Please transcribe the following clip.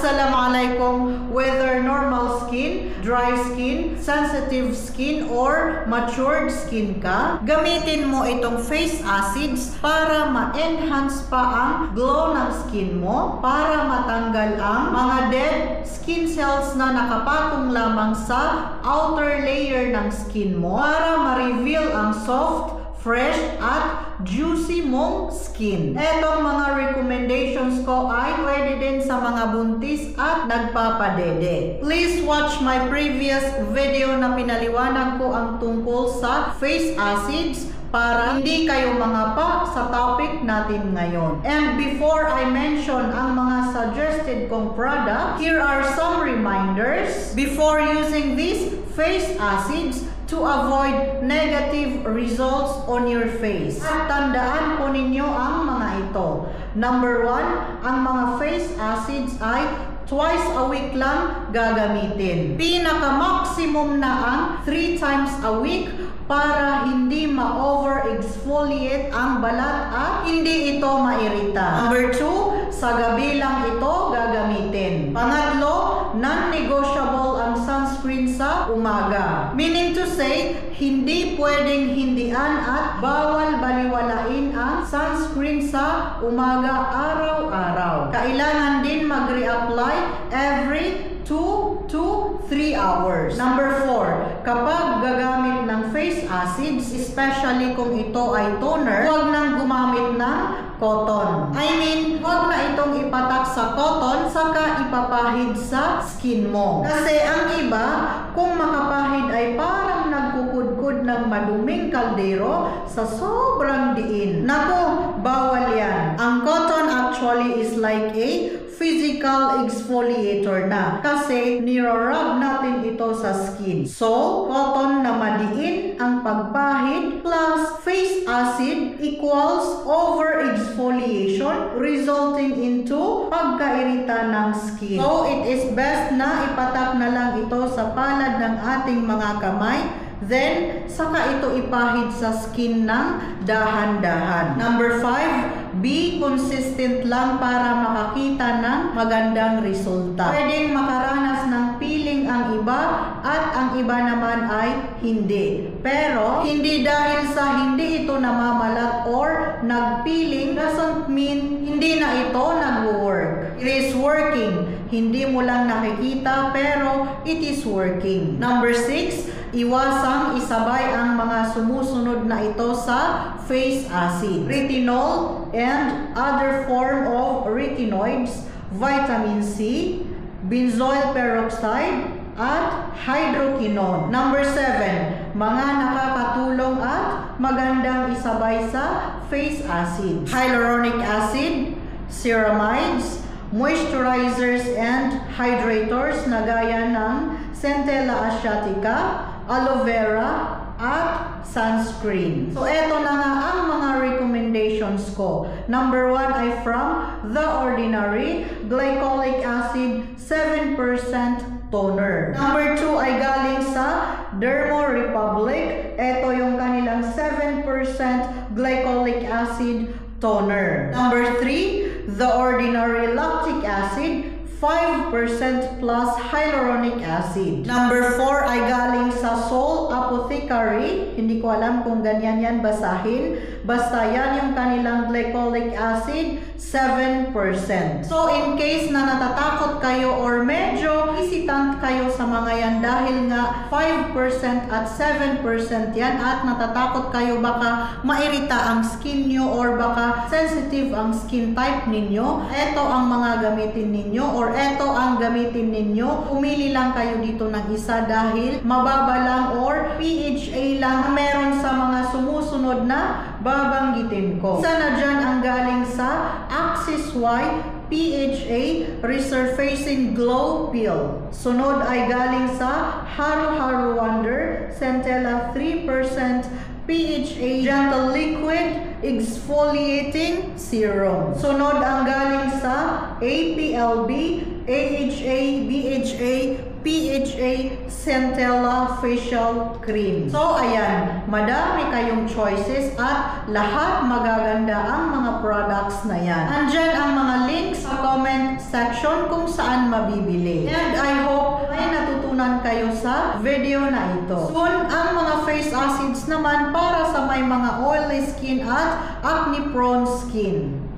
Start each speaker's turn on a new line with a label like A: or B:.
A: Assalamualaikum. Whether normal skin, dry skin, sensitive skin, or matured skin ka, gamitin mo itong face acids para ma-enhance pa ang glow ng skin mo, para matanggal ang mga dead skin cells na nakapatong lamang sa outer layer ng skin mo, para ma-reveal ang soft, fresh at juicy mong skin. Etong mga recommendations ko ay pwede din sa mga buntis at nagpapadede. Please watch my previous video na pinaliwanag ko ang tungkol sa face acids para hindi kayo mangapa sa topic natin ngayon. And before I mention ang mga suggested kong product, here are some reminders before using these face acids to avoid negative results on your face. At tandaan po ninyo ang mga ito. Number 1, ang mga face acids ay twice a week lang gagamitin. Pinaka-maximum na ang 3 times a week para hindi ma-over-exfoliate ang balat at hindi ito mairita. Number 2, sa gabi lang ito gagamitin. Pangatlo, non-negotiable ang sunscreen sa umaga. Meaning to say, hindi pwedeng hindian at bawal baliwalain ang sunscreen sa umaga araw-araw. Kailangan din mag-reapply every 2 to 3 hours. Number 4, kapag gagamit ng face acids, especially kung ito ay toner, huwag nang gumamit ng cotton. I mean, huwag na itong ipatak sa cotton saka ipapahid sa skin mo. Kasi ang iba, kung makapahid ay parang nagkukudkud ng maduming kaldero sa sobrang diin. Naku, bawal yan. Ang cotton actually is like a physical exfoliator na kasi nirarub natin ito sa skin. So, cotton na madiin ang pagpahid plus face acid equals over-exfoliation resulting into pagkairita ng skin. So, it is best na ipatak na lang ito sa palad ng ating mga kamay. Then, saka ito ipahid sa skin ng dahan-dahan. Number 5, be consistent lang para makakita ng magandang resulta. Pwedeng makaranas ng peeling ang iba at ang iba naman ay hindi. Pero, hindi dahil sa hindi ito namamalat or nag-peeling doesn't mean hindi na ito nag-work. It is working. Hindi mo lang nakikita pero it is working. Number 6, iwasang isabay ang mga sumusunod na ito sa face acid. Retinol and other form of retinoids, vitamin C, benzoyl peroxide, at hydroquinone. Number 7, mga nakakatulong at magandang isabay sa face acid. Hyaluronic acid, ceramides, moisturizers and hydrators na gaya ng Centella asiatica, aloe vera, at sunscreen. So, eto na nga ang mga recommendations ko. Number 1 ay from The Ordinary, glycolic acid, 7% toner. Number 2 ay galing sa Dermo Republic. Ito yung kanilang 7% glycolic acid toner. Number 3, The Ordinary lactic acid, 5% plus hyaluronic acid. Number 4 ay galing sa Sol Apothecary. Hindi ko alam kung ganyan yan basahin. Basta yan yung kanilang glycolic acid, 7%. So in case na natatakot kayo or medyo hesitant kayo sa mga yan dahil nga 5% at 7% yan at natatakot kayo baka mairita ang skin nyo or baka sensitive ang skin type ninyo, eto ang mga gamitin ninyo or eto ang gamitin ninyo. Pumili lang kayo dito ng isa dahil mababa lang or PHA lang meron sa mga sumusunod na babanggitin ko. Isa na dyan ang galing sa Axis Y PHA Resurfacing Glow Pill. Sunod ay galing sa Haru Haru Wonder Centella 3% PHA Gentle Liquid Exfoliating Serum. Sunod ang galing sa APLB, AHA, BHA, PHA Centella Facial Cream. So ayan, madami kayong choices at lahat magaganda ang mga products na yan. Andyan ang mga links sa comment section kung saan mabibili. And I hope ay natutunan kayo sa video na ito. Soon, ang mga face acids naman para sa may mga oily skin at acne prone skin.